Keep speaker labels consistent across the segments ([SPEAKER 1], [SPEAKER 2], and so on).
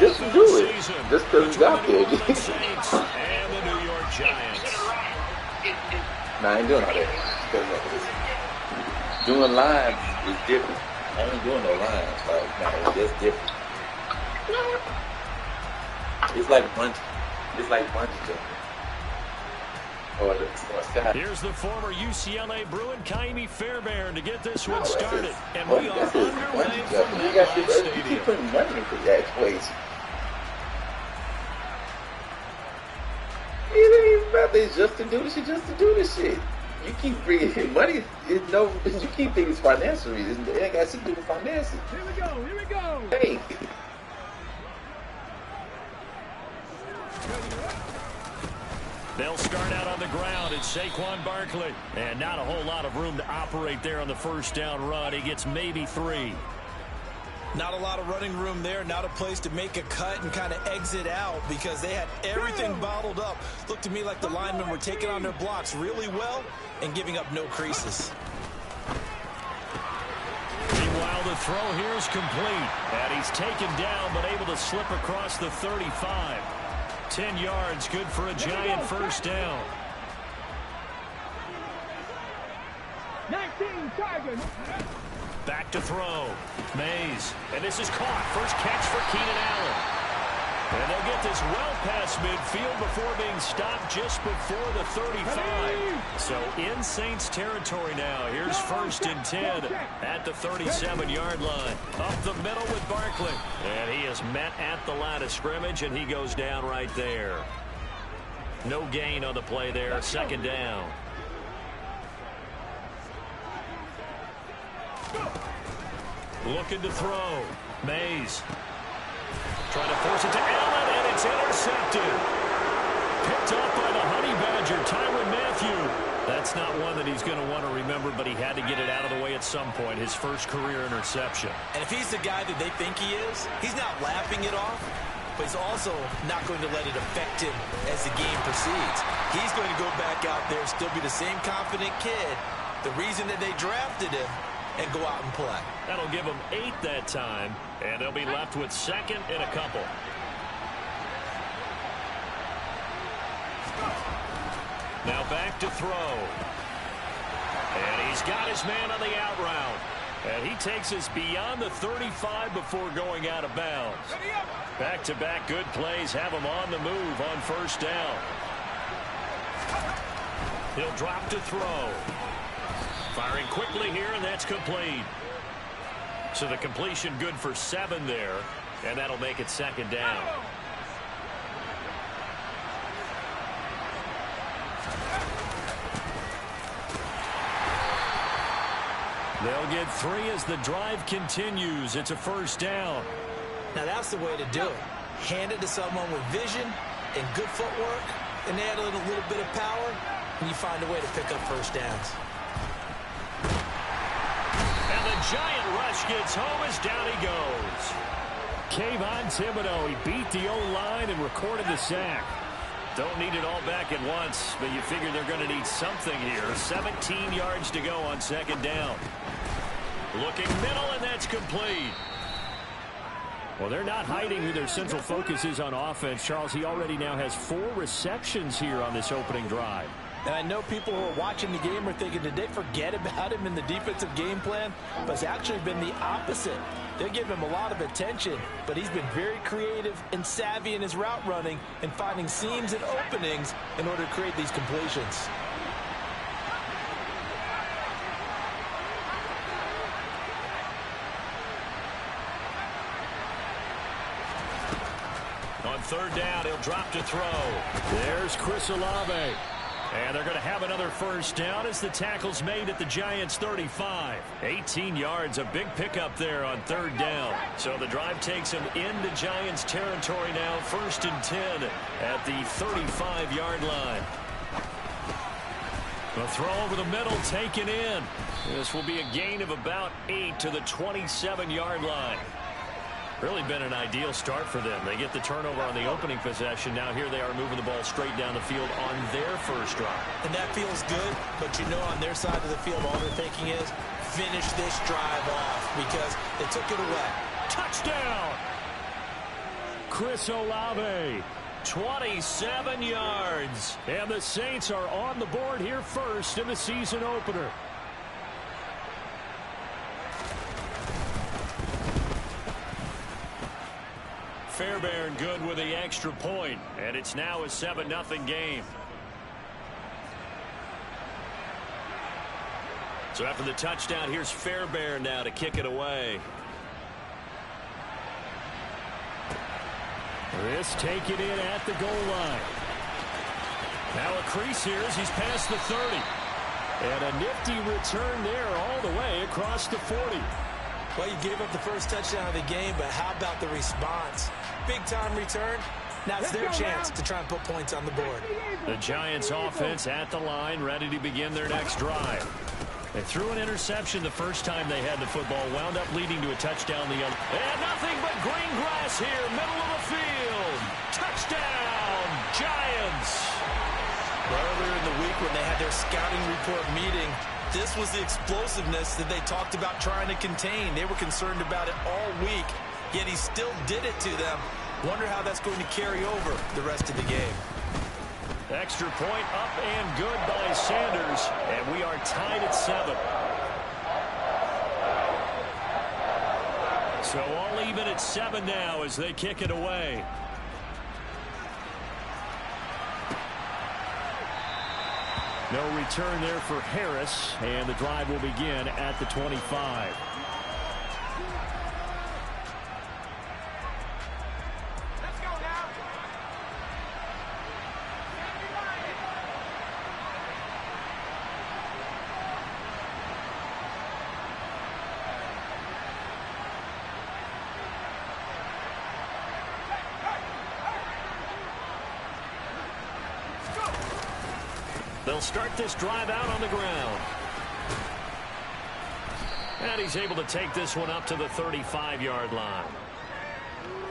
[SPEAKER 1] just to do it.
[SPEAKER 2] Season
[SPEAKER 1] Just because he's out there.
[SPEAKER 2] between the New Orleans Saints and the New York Giants.
[SPEAKER 1] Nah, I ain't doing all that. Doing lines is different. I ain't doing no lines. Like, nah, it's just different. It's like bunch jumping. Or sky.
[SPEAKER 2] Here's the former UCLA Bruin, Kaimi Fairbairn, to get this one started. And
[SPEAKER 1] Well,
[SPEAKER 2] we are
[SPEAKER 1] this is
[SPEAKER 2] underway
[SPEAKER 1] bunch
[SPEAKER 2] from
[SPEAKER 1] jumping. You
[SPEAKER 2] MetLife
[SPEAKER 1] keep
[SPEAKER 2] Stadium.
[SPEAKER 1] putting money into that place. It ain't nothing. It's just to do this shit. Just to do this shit. You keep bringing money. You keep thinking it's financial reasons. It ain't got shit to do with finances.
[SPEAKER 3] Here we go. Here we go.
[SPEAKER 1] Hey.
[SPEAKER 2] They'll start out on the ground. It's Saquon Barkley. And not a whole lot of room to operate there on the first down run. He gets maybe 3.
[SPEAKER 4] Not a lot of running room there. Not a place to make a cut and kind of exit out because they had everything bottled up. Looked to me like the linemen were taking on their blocks really well and giving up no creases.
[SPEAKER 2] Meanwhile, the throw here is complete. And he's taken down but able to slip across the 35. 10 yards, good for a Giant first down.
[SPEAKER 3] 19 Tigers.
[SPEAKER 2] Back to throw. Mays. And this is caught. First catch for Keenan Allen. And they'll get this well past midfield before being stopped just before the 35. So in Saints territory now. Here's first and 10 at the 37-yard line. Up the middle with Barkley. And he is met at the line of scrimmage, and he goes down right there. No gain on the play there. Second down. Looking to throw. Mays. Trying to force it to Allen, and it's intercepted. Picked off by the Honey Badger, Tyrann Mathieu. That's not one that he's going to want to remember, but he had to get it out of the way at some point. His first career interception.
[SPEAKER 4] And if he's the guy that they think he is, he's not laughing it off, but he's also not going to let it affect him as the game proceeds. He's going to go back out there, still be the same confident kid, the reason that they drafted him, and go out and play.
[SPEAKER 2] That'll give them 8 that time, and they'll be left with second and a couple. Now back to throw. And he's got his man on the out route. And he takes us beyond the 35 before going out of bounds. Back-to-back good plays have him on the move on first down. He'll drop to throw. Firing quickly here, and that's complete. So the completion good for 7 there, and that'll make it second down. They'll get 3 as the drive continues. It's a first down.
[SPEAKER 4] Now that's the way to do it. Hand it to someone with vision and good footwork, and add a little bit of power, and you find a way to pick up first downs.
[SPEAKER 2] And the Giant rush gets home as down he goes. Kayvon Thibodeaux, he beat the O-line and recorded the sack. Don't need it all back at once, but you figure they're going to need something here. 17 yards to go on second down. Looking middle, and that's complete. Well, they're not hiding who their central focus is on offense. Charles, he already now has 4 receptions here on this opening drive.
[SPEAKER 4] And I know people who are watching the game are thinking, did they forget about him in the defensive game plan? But it's actually been the opposite. They're giving him a lot of attention, but he's been very creative and savvy in his route running and finding seams and openings in order to create these completions.
[SPEAKER 2] On third down, he'll drop to throw. There's Chris Olave. And they're going to have another first down as the tackle's made at the Giants' 35. 18 yards, a big pickup there on third down. So the drive takes them into Giants territory now, first and 10 at the 35-yard line. The throw over the middle taken in. This will be a gain of about 8 to the 27-yard line. Really been an ideal start for them. They get the turnover on the opening possession. Now here they are moving the ball straight down the field on their first drive.
[SPEAKER 4] And that feels good, but you know on their side of the field all they're thinking is finish this drive off because they took it away.
[SPEAKER 2] Touchdown! Chris Olave. 27 yards. And the Saints are on the board here first in the season opener. Fairbairn good with the extra point, and it's now a 7-0 game. So after the touchdown, here's Fairbairn now to kick it away. This taken in at the goal line. Now a crease here as he's past the 30. And a nifty return there all the way across the 40.
[SPEAKER 4] Well, you gave up the first touchdown of the game, but how about the response? Big-time return. Now it's their chance to try and put points on the board.
[SPEAKER 2] The Giants offense at the line, ready to begin their next drive. They threw an interception the first time they had the football, wound up leading to a touchdown the other. And nothing but green grass here, middle of the field. Touchdown, Giants.
[SPEAKER 4] Earlier in the week when they had their scouting report meeting, this was the explosiveness that they talked about trying to contain. They were concerned about it all week, yet he still did it to them. Wonder how that's going to carry over the rest of the game.
[SPEAKER 2] Extra point up and good by Sanders, and we are tied at 7. So all even at 7 now as they kick it away. No return there for Harris, and the drive will begin at the 25. They'll start this drive out on the ground. And he's able to take this one up to the 35-yard line.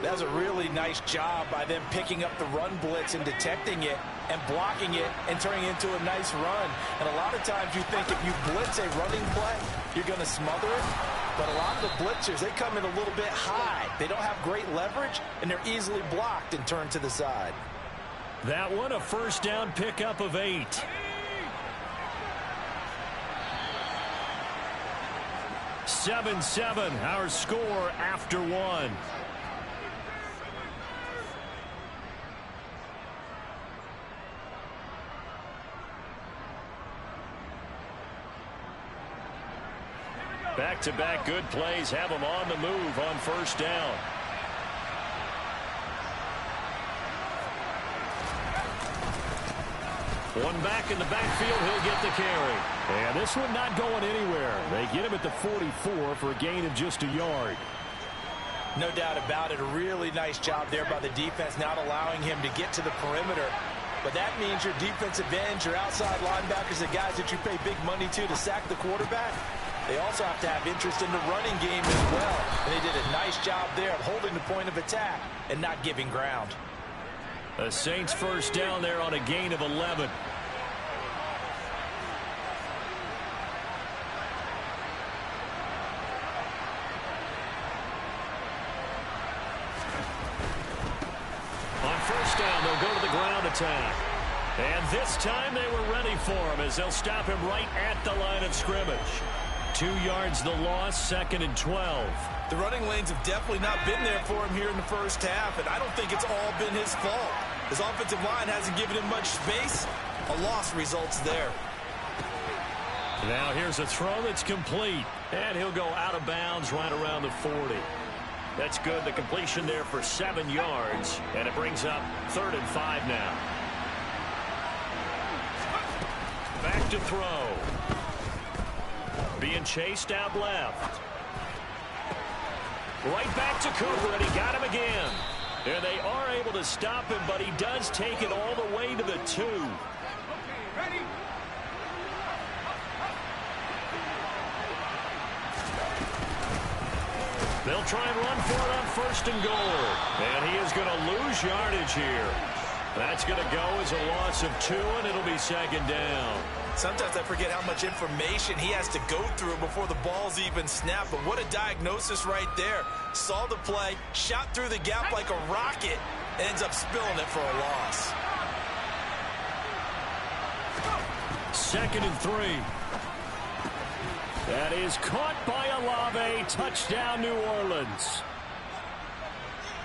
[SPEAKER 4] That was a really nice job by them picking up the run blitz and detecting it and blocking it and turning it into a nice run. And a lot of times you think if you blitz a running play, you're going to smother it. But a lot of the blitzers, they come in a little bit high. They don't have great leverage, and they're easily blocked and turned to the side.
[SPEAKER 2] That one, a first down pickup of 8. Seven, our score after 1. Back-to-back good plays have them on the move on first down. One back in the backfield, he'll get the carry. And this one not going anywhere. They get him at the 44 for a gain of just a yard.
[SPEAKER 4] No doubt about it. A really nice job there by the defense, not allowing him to get to the perimeter. But that means your defensive ends, your outside linebackers, the guys that you pay big money to sack the quarterback, they also have to have interest in the running game as well. And they did a nice job there of holding the point of attack and not giving ground.
[SPEAKER 2] The Saints first down there on a gain of 11. On first down, they'll go to the ground attack. And this time they were ready for him as they'll stop him right at the line of scrimmage. 2 yards the loss, 2nd and 12.
[SPEAKER 4] The running lanes have definitely not been there for him here in the first half, and I don't think it's all been his fault. His offensive line hasn't given him much space. A loss results there.
[SPEAKER 2] Now here's a throw that's complete, and he'll go out of bounds right around the 40. That's good. The completion there for 7 yards, and it brings up 3rd and 5 now. Back to throw. Being chased out left. Right back to Cooper, and he got him again. And they are able to stop him, but he does take it all the way to the 2.
[SPEAKER 3] Ready?
[SPEAKER 2] They'll try and run for it on 1st and goal. And he is going to lose yardage here. That's going to go as a loss of 2, and it'll be second down.
[SPEAKER 4] Sometimes I forget how much information he has to go through before the ball's even snapped. But what a diagnosis right there. Saw the play, shot through the gap like a rocket, and ends up spilling it for a loss.
[SPEAKER 2] 2nd and 3. That is caught by Olave. Touchdown, New Orleans.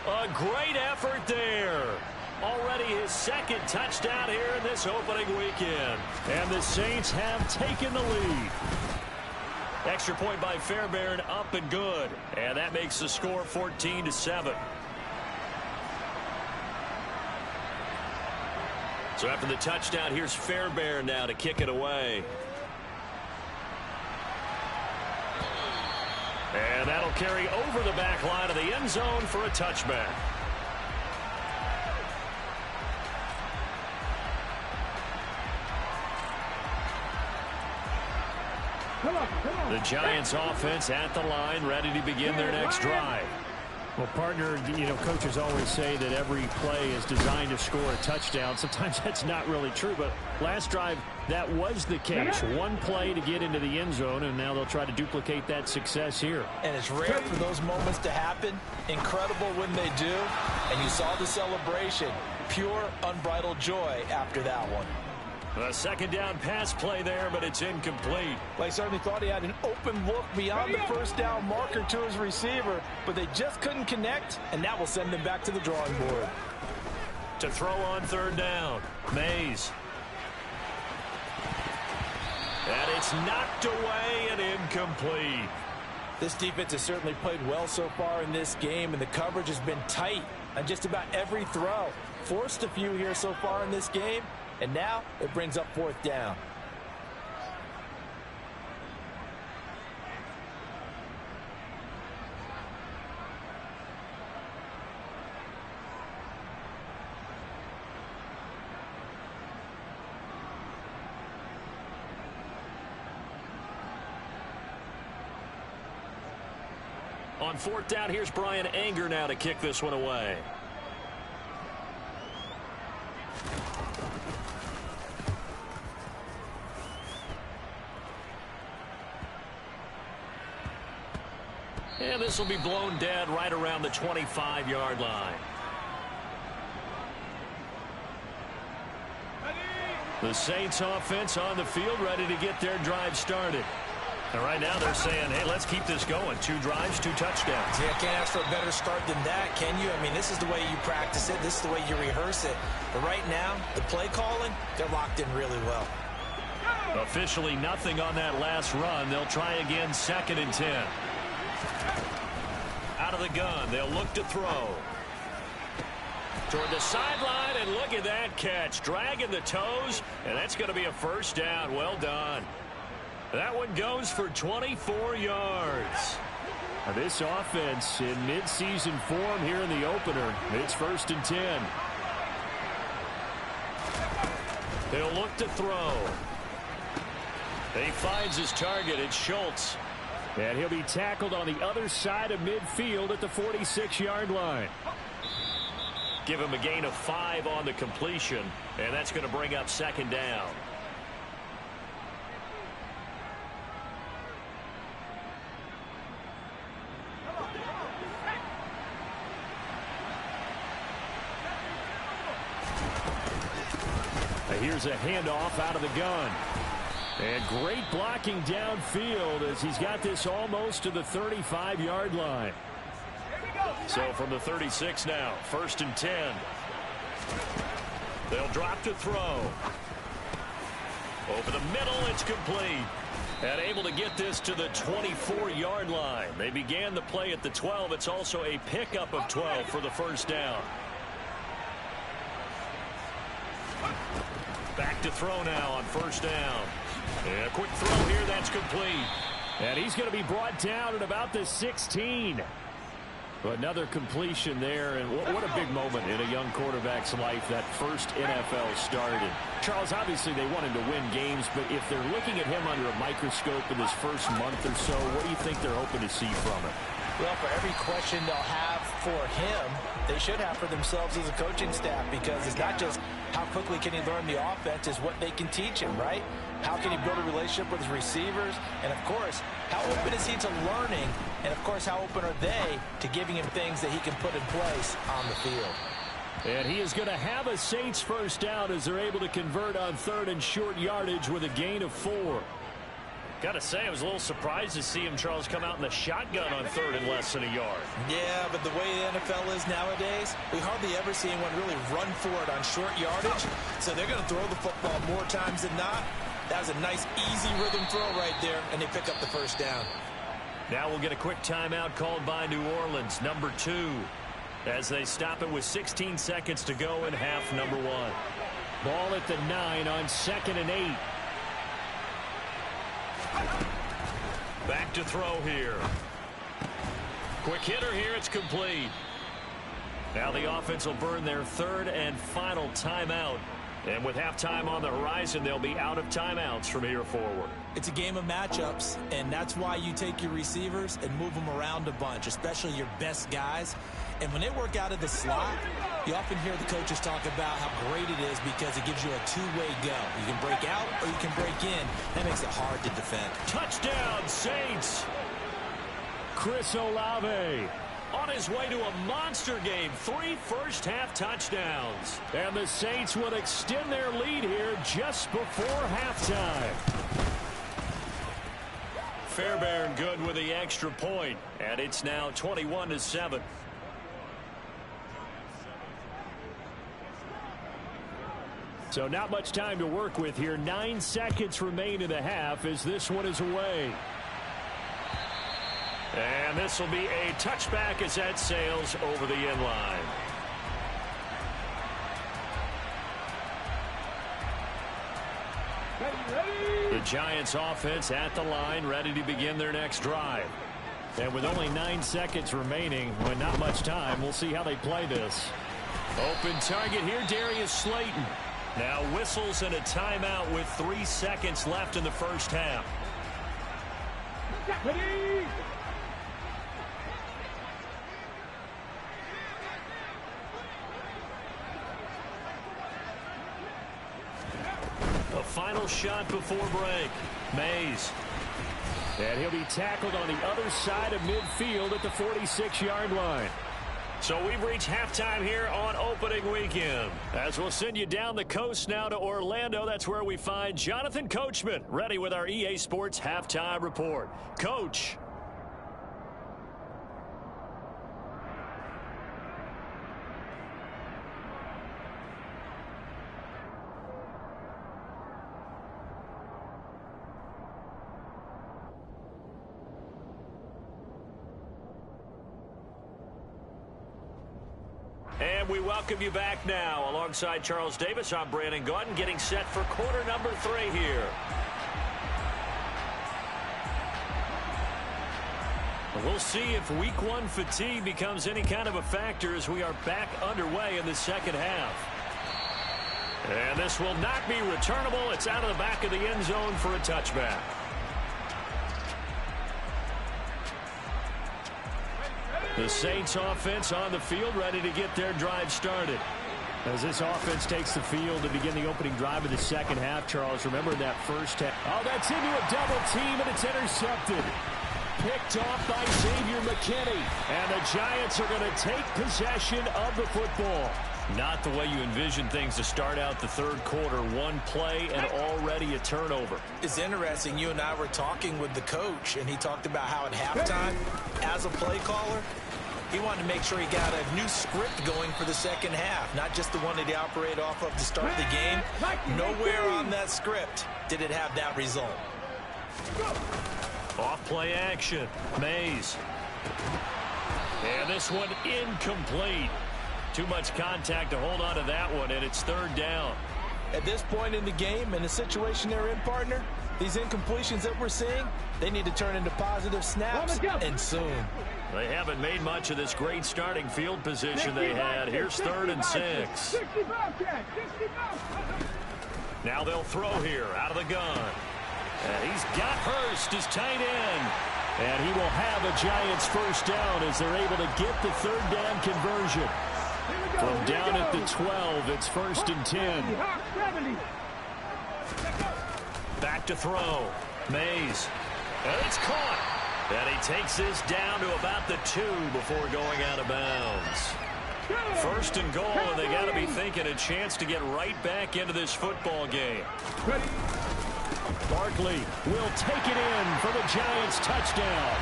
[SPEAKER 2] A great effort there. Already his 2nd touchdown here in this opening weekend. And the Saints have taken the lead. Extra point by Fairbairn, up and good. And that makes the score 14-7. So after the touchdown, here's Fairbairn now to kick it away. And that'll carry over the back line of the end zone for a touchback. The Giants offense at the line, ready to begin their next drive.
[SPEAKER 5] Well, partner, coaches always say that every play is designed to score a touchdown. Sometimes that's not really true, but last drive, that was the case. One play to get into the end zone, and now they'll try to duplicate that success here.
[SPEAKER 4] And it's rare for those moments to happen. Incredible when they do. And you saw the celebration. Pure, unbridled joy after that one.
[SPEAKER 2] A second down pass play there, but it's incomplete.
[SPEAKER 4] Well, he certainly thought he had an open look beyond the first down marker to his receiver, but they just couldn't connect, and that will send them back to the drawing board.
[SPEAKER 2] To throw on 3rd down, Mays. And it's knocked away and incomplete.
[SPEAKER 4] This defense has certainly played well so far in this game, and the coverage has been tight on just about every throw. Forced a few here so far in this game. And now it brings up 4th down.
[SPEAKER 2] On 4th down, here's Brian Anger now to kick this one away. And this will be blown dead right around the 25-yard line. The Saints offense on the field ready to get their drive started. And right now they're saying, hey, let's keep this going. 2 drives, 2 touchdowns.
[SPEAKER 4] Yeah, can't ask for a better start than that, can you? I mean, this is the way you practice it. This is the way you rehearse it. But right now, the play calling, they're locked in really well.
[SPEAKER 2] Officially nothing on that last run. They'll try again, 2nd and 10. Out of the gun, they'll look to throw. Toward the sideline, and look at that catch. Dragging the toes, and that's going to be a 1st down. Well done. That one goes for 24 yards.
[SPEAKER 5] Now this offense in midseason form here in the opener. It's 1st and 10.
[SPEAKER 2] They'll look to throw. He finds his target. It's Schultz.
[SPEAKER 5] And he'll be tackled on the other side of midfield at the 46-yard line.
[SPEAKER 2] Give him a gain of 5 on the completion, and that's going to bring up 2nd down.
[SPEAKER 5] Here's a handoff out of the gun. And great blocking downfield as he's got this almost to the 35-yard line.
[SPEAKER 2] So from the 36 now, 1st and 10. They'll drop to throw. Over the middle, it's complete. And able to get this to the 24-yard line. They began the play at the 12. It's also a pickup of 12 for the 1st down. Back to throw now on 1st down. And a quick throw here, that's complete.
[SPEAKER 5] And he's going to be brought down at about the 16. Another completion there, and what a big moment in a young quarterback's life, that first NFL start. And Charles, obviously they want him to win games, but if they're looking at him under a microscope in this first month or so, what do you think they're hoping to see from him?
[SPEAKER 4] Well, for every question they'll have for him, they should have for themselves as a coaching staff, because it's not just how quickly can he learn the offense, it's what they can teach him, right? How can he build a relationship with his receivers? And, of course, how open is he to learning? And, of course, how open are they to giving him things that he can put in place on the field?
[SPEAKER 5] And he is going to have a Saints first down as they're able to convert on 3rd and short yardage with a gain of 4.
[SPEAKER 2] Got to say, I was a little surprised to see him, Charles, come out in the shotgun on 3rd and less than a yard.
[SPEAKER 4] Yeah, but the way the NFL is nowadays, we hardly ever see anyone really run for it on short yardage. So they're going to throw the football more times than not. That was a nice, easy rhythm throw right there, and they pick up the first down.
[SPEAKER 2] Now we'll get a quick timeout called by New Orleans, number 2, as they stop it with 16 seconds to go in half number 1.
[SPEAKER 5] Ball at the 9 on 2nd and 8.
[SPEAKER 2] Back to throw here. Quick hitter here, it's complete. Now the offense will burn their 3rd and final timeout. And with halftime on the horizon, they'll be out of timeouts from here forward.
[SPEAKER 4] It's a game of matchups, and that's why you take your receivers and move them around a bunch, especially your best guys. And when they work out of the slot, you often hear the coaches talk about how great it is because it gives you a two-way go. You can break out or you can break in. That makes it hard to defend.
[SPEAKER 2] Touchdown, Saints!
[SPEAKER 5] Chris Olave
[SPEAKER 2] on his way to a monster game. 3 first-half touchdowns.
[SPEAKER 5] And the Saints will extend their lead here just before halftime.
[SPEAKER 2] Fairbairn good with the extra point, and it's now 21-7.
[SPEAKER 5] So not much time to work with here. 9 seconds remain in the half as this one is away.
[SPEAKER 2] And this will be a touchback as that sails over the end line. The Giants offense at the line, ready to begin their next drive.
[SPEAKER 5] And with only 9 seconds remaining, with not much time, we'll see how they play this.
[SPEAKER 2] Open target here, Darius Slayton. Now whistles and a timeout with 3 seconds left in the first half. A final shot before break. Mays.
[SPEAKER 5] And he'll be tackled on the other side of midfield at the 46-yard line.
[SPEAKER 2] So we've reached halftime here on opening weekend. As we'll send you down the coast now to Orlando, that's where we find Jonathan Coachman, ready with our EA Sports halftime report. Coach. And we welcome you back now. Alongside Charles Davis, I'm Brandon Gaudin, getting set for quarter number 3 here. We'll see if week 1 fatigue becomes any kind of a factor as we are back underway in the second half. And this will not be returnable. It's out of the back of the end zone for a touchback. The Saints offense on the field, ready to get their drive started.
[SPEAKER 5] As this offense takes the field to begin the opening drive of the second half, Charles, remember that first half. Oh, that's into a double team, and it's intercepted. Picked off by Xavier McKinney. And the Giants are going to take possession of the football.
[SPEAKER 2] Not the way you envision things to start out the third quarter. 1 play and already a turnover.
[SPEAKER 4] It's interesting. You and I were talking with the coach, and he talked about how at halftime, as a play caller, he wanted to make sure he got a new script going for the second half, not just the one that he operated off of to start the game. Nowhere on that script did it have that result.
[SPEAKER 2] Off play action. Mays. And this one incomplete. Too much contact to hold on to that one, and it's 3rd down.
[SPEAKER 4] At this point in the game, in the situation they're in, partner, these incompletions that we're seeing, they need to turn into positive snaps, and soon.
[SPEAKER 2] They haven't made much of this great starting field position they had. Here's 3rd and 6. Now they'll throw here out of the gun. And he's got Hurst, his tight end.
[SPEAKER 5] And he will have a Giants first down as they're able to get the third down conversion. From down at the 12, it's 1st and 10.
[SPEAKER 2] Back to throw. Mays. And it's caught. And he takes this down to about the 2 before going out of bounds. 1st and goal, and they got to be thinking a chance to get right back into this football game.
[SPEAKER 5] Barkley will take it in for the Giants touchdown.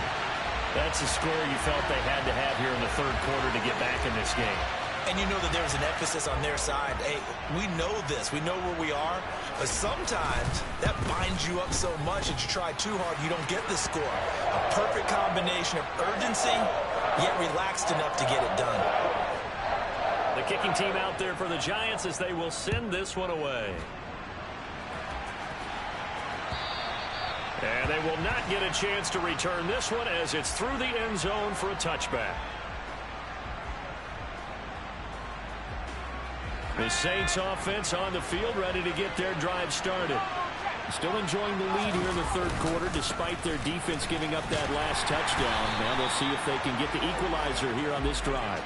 [SPEAKER 2] That's a score you felt they had to have here in the third quarter to get back in this game.
[SPEAKER 4] And you know that there's an emphasis on their side. Hey, we know this. We know where we are. But sometimes that binds you up so much that you try too hard, you don't get the score. A perfect combination of urgency, yet relaxed enough to get it done.
[SPEAKER 2] The kicking team out there for the Giants as they will send this one away. And they will not get a chance to return this one as it's through the end zone for a touchback. The Saints offense on the field, ready to get their drive started. Still enjoying the lead here in the third quarter despite their defense giving up that last touchdown. Now they'll see if they can get the equalizer here on this drive.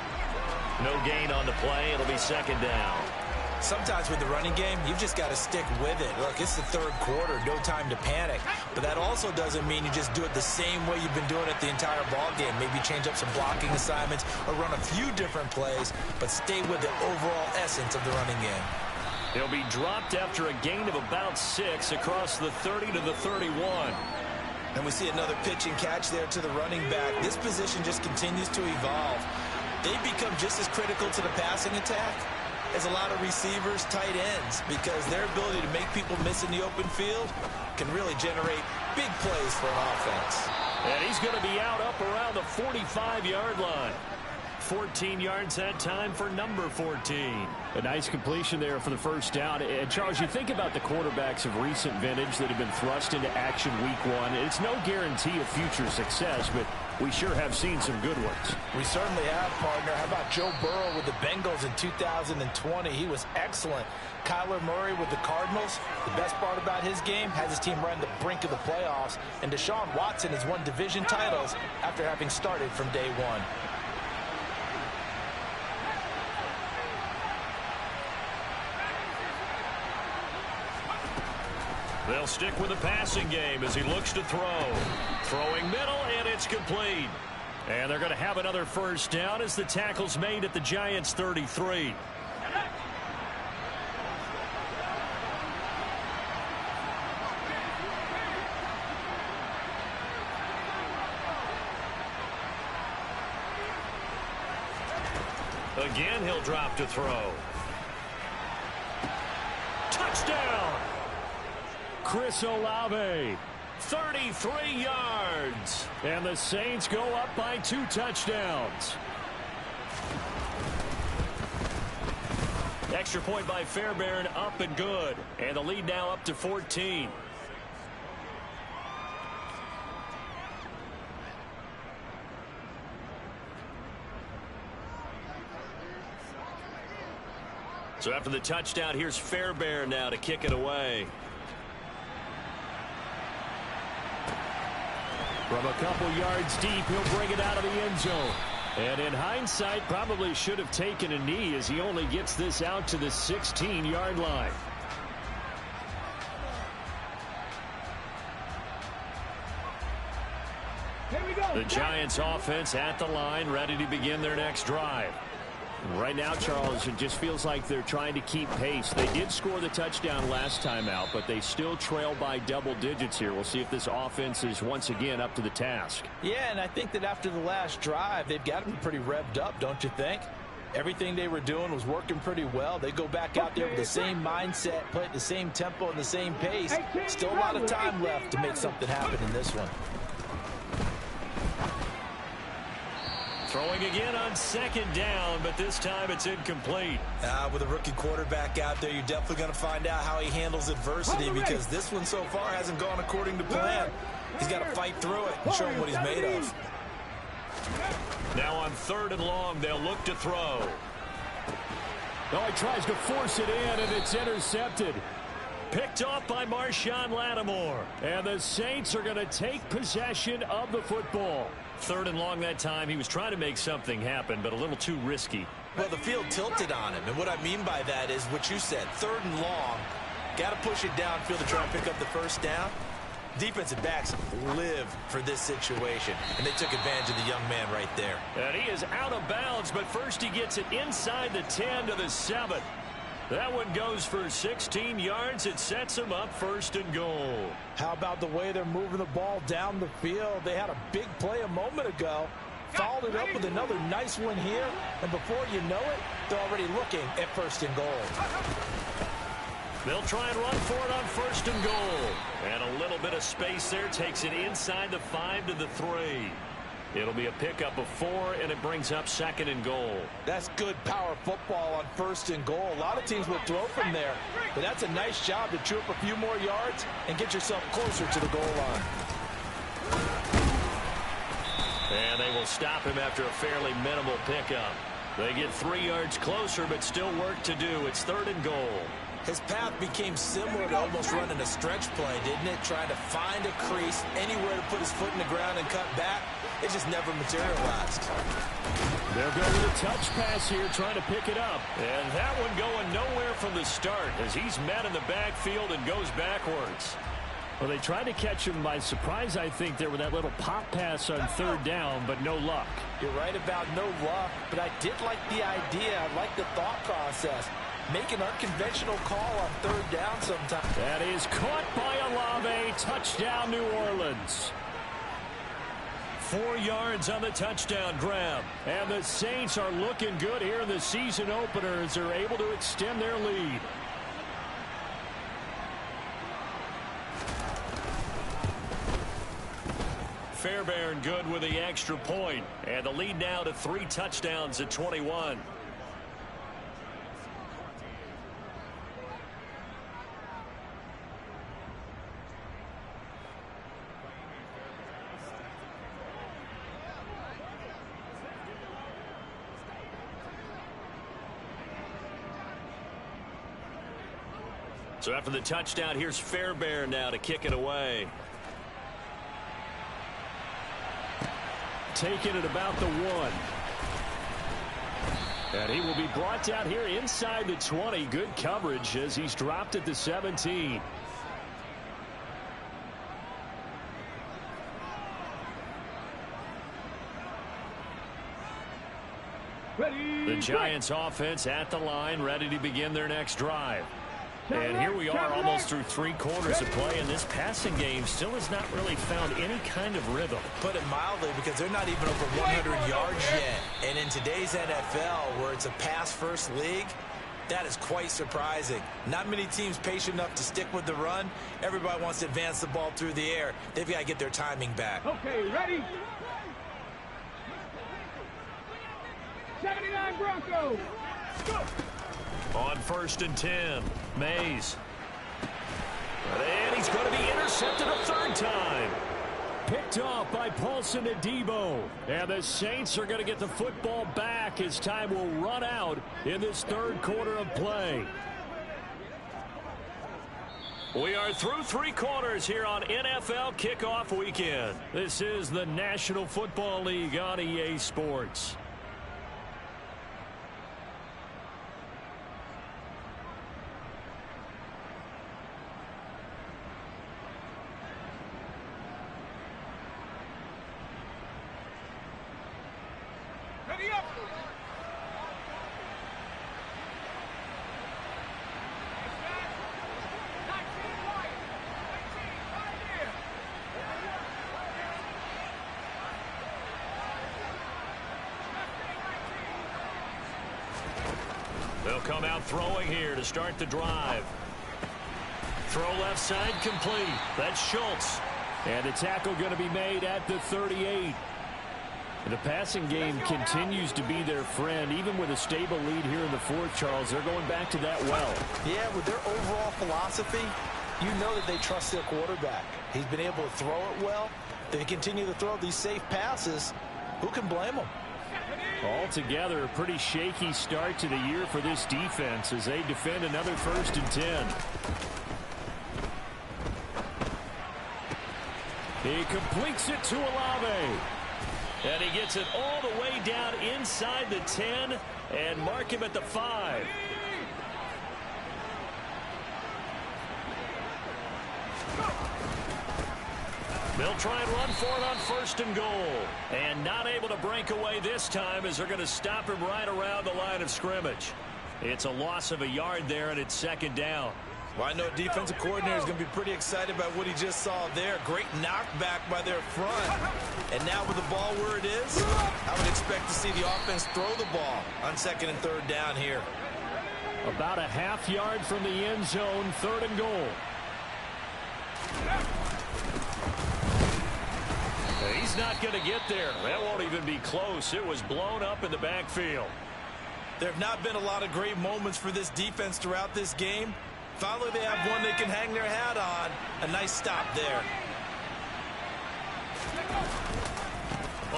[SPEAKER 2] No gain on the play. It'll be 2nd down.
[SPEAKER 4] Sometimes with the running game, you've just got to stick with it. Look, it's the third quarter, no time to panic. But that also doesn't mean you just do it the same way you've been doing it the entire ball game. Maybe change up some blocking assignments or run a few different plays, but stay with the overall essence of the running game.
[SPEAKER 2] He'll be dropped after a gain of about 6 across the 30 to the 31.
[SPEAKER 4] And we see another pitch and catch there to the running back. This position just continues to evolve. They become just as critical to the passing attack as a lot of receivers, tight ends, because their ability to make people miss in the open field can really generate big plays for an offense.
[SPEAKER 2] And he's going to be out up around the 45-yard line. 14 yards that time for number 14.
[SPEAKER 5] A nice completion there for the first down. And Charles, you think about the quarterbacks of recent vintage that have been thrust into action week 1. It's no guarantee of future success, but we sure have seen some good ones.
[SPEAKER 4] We certainly have, partner. How about Joe Burrow with the Bengals in 2020? He was excellent. Kyler Murray with the Cardinals. The best part about his game has his team right on the brink of the playoffs. And Deshaun Watson has won division titles after having started from day 1.
[SPEAKER 2] They'll stick with the passing game as he looks to throw. Throwing middle, and it's complete. And they're going to have another first down as the tackle's made at the Giants' 33. Again, he'll drop to throw. Touchdown!
[SPEAKER 5] Chris Olave, 33 yards. And the Saints go up by 2 touchdowns.
[SPEAKER 2] Extra point by Fairbairn, up and good. And the lead now up to 14. So after the touchdown, here's Fairbairn now to kick it away.
[SPEAKER 5] From a couple yards deep, he'll bring it out of the end zone. And in hindsight, probably should have taken a knee as he only gets this out to the 16-yard line. The Giants offense at the line, ready to begin their next drive. Right now, Charles, it just feels like they're trying to keep pace. They did score the touchdown last time out, but they still trail by double digits here. We'll see if this offense is once again up to the task.
[SPEAKER 4] Yeah, and I think that after the last drive, they've got to be pretty revved up, don't you think? Everything they were doing was working pretty well. They go back out there with the same mindset, play at the same tempo and the same pace. Still a lot of time left to make something happen in this one.
[SPEAKER 2] Throwing again on second down, but this time it's incomplete.
[SPEAKER 4] With a rookie quarterback out there, you're definitely going to find out how he handles adversity, because this one so far hasn't gone according to plan. He's got to fight through it and show him what he's made of.
[SPEAKER 2] Now on 3rd and long, they'll look to throw.
[SPEAKER 5] Oh, he tries to force it in, and it's intercepted.
[SPEAKER 2] Picked off by Marshawn Lattimore. And the Saints are going to take possession of the football. 3rd and long that time. He was trying to make something happen, but a little too risky.
[SPEAKER 4] Well, the field tilted on him, and what I mean by that is what you said, 3rd and long. Got to push it downfield to try and pick up the first down. Defensive backs live for this situation, and they took advantage of the young man right there.
[SPEAKER 2] And he is out of bounds, but first he gets it inside the 10 to the 7. That one goes for 16 yards. It sets him up 1st and goal.
[SPEAKER 4] How about the way they're moving the ball down the field? They had a big play a moment ago. Followed it up with another nice one here. And before you know it, they're already looking at 1st and goal.
[SPEAKER 2] They'll try and run for it on 1st and goal. And a little bit of space there. Takes it inside the 5 to the 3. It'll be a pickup of 4, and it brings up 2nd and goal.
[SPEAKER 4] That's good power football on 1st and goal. A lot of teams will throw from there, but that's a nice job to chew up a few more yards and get yourself closer to the goal line.
[SPEAKER 2] And they will stop him after a fairly minimal pickup. They get 3 yards closer, but still work to do. It's 3rd and goal.
[SPEAKER 4] His path became similar to almost running a stretch play, didn't it? Trying to find a crease, anywhere to put his foot in the ground and cut back. It just never materialized.
[SPEAKER 5] They'll go with a touch pass here, trying to pick it up.
[SPEAKER 2] And that one going nowhere from the start as he's met in the backfield and goes backwards.
[SPEAKER 5] Well, they tried to catch him by surprise, I think, there with that little pop pass on 3rd down, but no luck.
[SPEAKER 4] You're right about no luck, but I did like the idea. I like the thought process. Make an unconventional call on 3rd down sometimes.
[SPEAKER 5] That is caught by Olave. Touchdown, New Orleans.
[SPEAKER 2] 4 yards on the touchdown grab.
[SPEAKER 5] And the Saints are looking good here in the season opener as they're able to extend their lead.
[SPEAKER 2] Fairbairn good with the extra point. And the lead now to 3 touchdowns at 21. So after the touchdown, here's Fairbairn now to kick it away.
[SPEAKER 5] Taking it about the 1. And he will be brought down here inside the 20. Good coverage as he's dropped at the 17.
[SPEAKER 2] The Giants offense at the line, ready to begin their next drive. And here we are almost through 3 quarters of play, and this passing game still has not really found any kind of rhythm.
[SPEAKER 4] Put it mildly, because they're not even over 100 yards yet. And in today's NFL, where it's a pass-first league, that is quite surprising. Not many teams patient enough to stick with the run. Everybody wants to advance the ball through the air. They've got to get their timing back.
[SPEAKER 3] Okay, ready? 79 Broncos. Go.
[SPEAKER 2] On 1st and 10, Mays. And he's going to be intercepted a 3rd time.
[SPEAKER 5] Picked off by Paulson Adebo. And the Saints are going to get the football back as time will run out in this 3rd quarter of play.
[SPEAKER 2] We are through 3 quarters here on NFL Kickoff Weekend.
[SPEAKER 5] This is the National Football League on EA Sports.
[SPEAKER 3] Ready up.
[SPEAKER 2] They'll come out throwing here to start the drive. Throw left side complete. That's Schultz.
[SPEAKER 5] And a tackle going to be made at the 38. The passing game continues to be their friend. Even with a stable lead here in the 4th, Charles, they're going back to that well.
[SPEAKER 4] Yeah, with their overall philosophy, you know that they trust their quarterback. He's been able to throw it well. They continue to throw these safe passes. Who can blame them?
[SPEAKER 5] Altogether, a pretty shaky start to the year for this defense as they defend another 1st and 10. He completes it to Olave.
[SPEAKER 2] And he gets it all the way down inside the 10 and mark him at the 5. They'll try and run for it on 1st and goal. And not able to break away this time as they're going to stop him right around the line of scrimmage. It's a loss of a yard there, and it's 2nd down.
[SPEAKER 4] Well, I know defensive coordinator is going to be pretty excited about what he just saw there. Great knockback by their front. And now with the ball where it is, I would expect to see the offense throw the ball on 2nd and 3rd down here.
[SPEAKER 5] About a half yard from the end zone, 3rd and goal.
[SPEAKER 2] He's not going to get there. That won't even be close. It was blown up in the backfield.
[SPEAKER 4] There have not been a lot of great moments for this defense throughout this game. Finally, they have one they can hang their hat on. A nice stop there.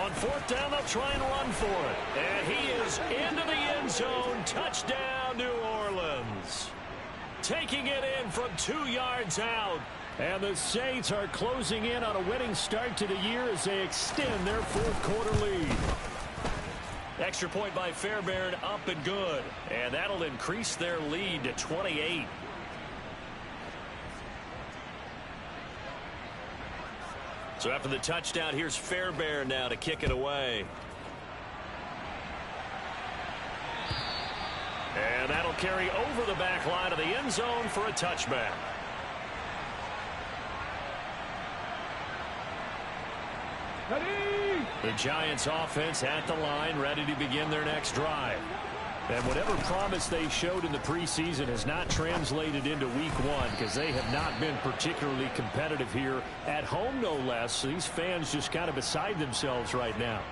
[SPEAKER 2] On 4th down, they'll try and run for it. And he is into the end zone. Touchdown, New Orleans. Taking it in from 2 yards out.
[SPEAKER 5] And the Saints are closing in on a winning start to the year as they extend their 4th quarter lead.
[SPEAKER 2] Extra point by Fairbairn, up and good. And that'll increase their lead to 28. So after the touchdown, here's Fairbairn now to kick it away. And that'll carry over the back line of the end zone for a touchback. The Giants offense at the line, ready to begin their next drive.
[SPEAKER 5] And whatever promise they showed in the preseason has not translated into week 1 because they have not been particularly competitive here at home, no less. These fans just kind of beside themselves right now.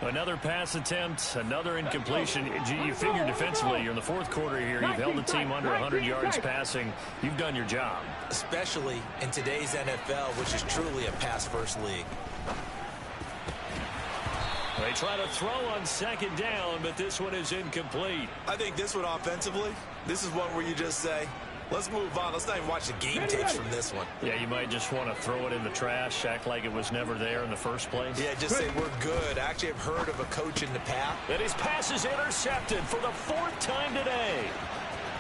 [SPEAKER 2] Another pass attempt, another incompletion. You figure defensively, you're in the 4th quarter here. You've held the team under 100 yards passing. You've done your job.
[SPEAKER 4] Especially in today's NFL, which is truly a pass-first league.
[SPEAKER 2] They try to throw on 2nd down, but this one is incomplete.
[SPEAKER 4] I think this one offensively, this is one where you just say, let's move on. Let's not even watch the game tapes from this one.
[SPEAKER 2] Yeah, you might just want to throw it in the trash, act like it was never there in the first place.
[SPEAKER 4] Yeah, just say we're good. I actually have heard of a coach in the past.
[SPEAKER 2] And his pass is intercepted for the 4th time today.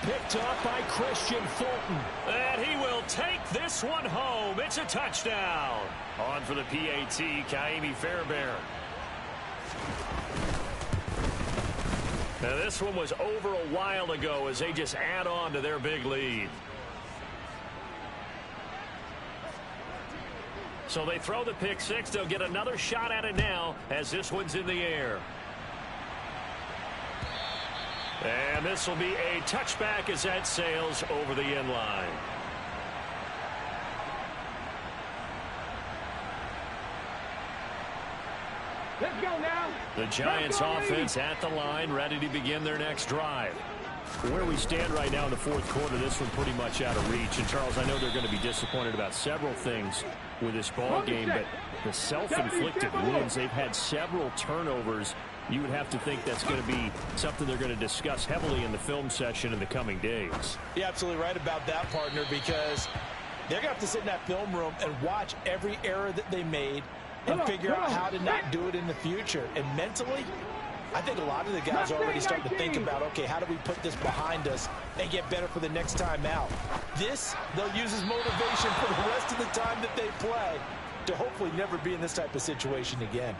[SPEAKER 5] Picked up by Christian Fulton.
[SPEAKER 2] And he will take this one home. It's a touchdown. On for the PAT, Ka'imi Fairbairn. Now this one was over a while ago as they just add on to their big lead. So they throw the pick 6. They'll get another shot at it now as this one's in the air. And this will be a touchback as that sails over the end line.
[SPEAKER 3] Let's go now.
[SPEAKER 2] The Giants offense at the line, ready to begin their next drive.
[SPEAKER 5] Where we stand right now in the 4th quarter, this one pretty much out of reach. And, Charles, I know they're going to be disappointed about several things with this ball game, but the self-inflicted wounds, they've had several turnovers. You would have to think that's going to be something they're going to discuss heavily in the film session in the coming days.
[SPEAKER 4] You're absolutely right about that, partner, because they're going to have to sit in that film room and watch every error that they made and figure out how to not do it in the future. And mentally, I think a lot of the guys are already starting to think about, okay, how do we put this behind us and get better for the next time out? This, they'll use as motivation for the rest of the time that they play to hopefully never be in this type of situation again.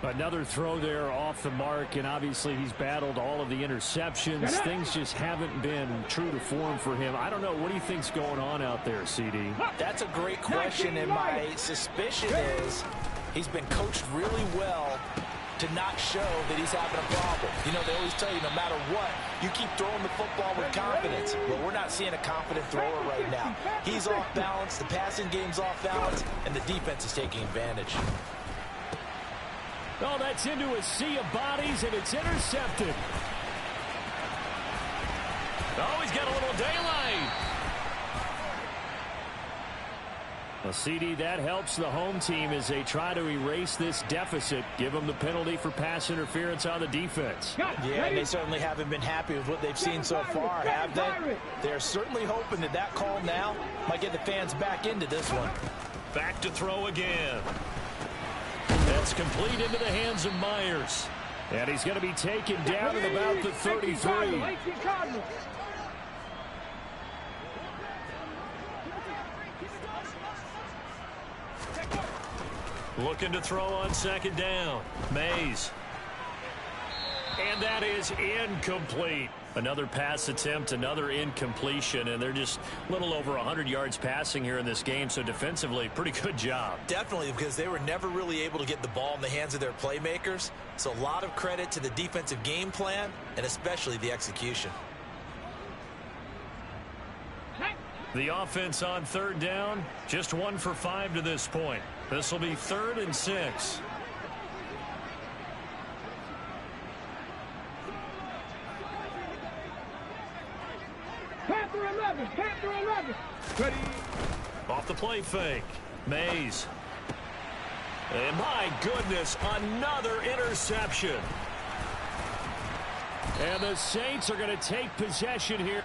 [SPEAKER 5] Another throw there off the mark, and obviously he's battled all of the interceptions. Things just haven't been true to form for him. I don't know. What do you think's going on out there, CD?
[SPEAKER 4] That's a great question, and my suspicion is he's been coached really well to not show that he's having a problem. You know, they always tell you no matter what, you keep throwing the football with confidence. Well, we're not seeing a confident thrower right now. He's off balance, the passing game's off balance, and the defense is taking advantage.
[SPEAKER 5] Oh, that's into a sea of bodies, and it's intercepted.
[SPEAKER 2] Oh, he's got a little daylight.
[SPEAKER 5] Well, CD, that helps the home team as they try to erase this deficit. Give them the penalty for pass interference on the defense.
[SPEAKER 4] Yeah, and they certainly haven't been happy with what they've seen so far, have they? They're certainly hoping that that call now might get the fans back into this one.
[SPEAKER 2] Back to throw again. That's complete into the hands of Myers.
[SPEAKER 5] And he's going to be taken down at about the 33.
[SPEAKER 2] Looking to throw on second down. Mays. And that is incomplete. Another pass attempt, another incompletion, and they're just a little over 100 yards passing here in this game, so defensively, pretty good job.
[SPEAKER 4] Definitely, because they were never really able to get the ball in the hands of their playmakers, so a lot of credit to the defensive game plan, and especially the execution.
[SPEAKER 2] The offense on third down, just 1 for 5 to this point. This will be 3rd and 6.
[SPEAKER 3] Panther 11, Panther 11. Ready.
[SPEAKER 2] Off the play fake. Mays. And my goodness, another interception.
[SPEAKER 5] And the Saints are going to take possession here.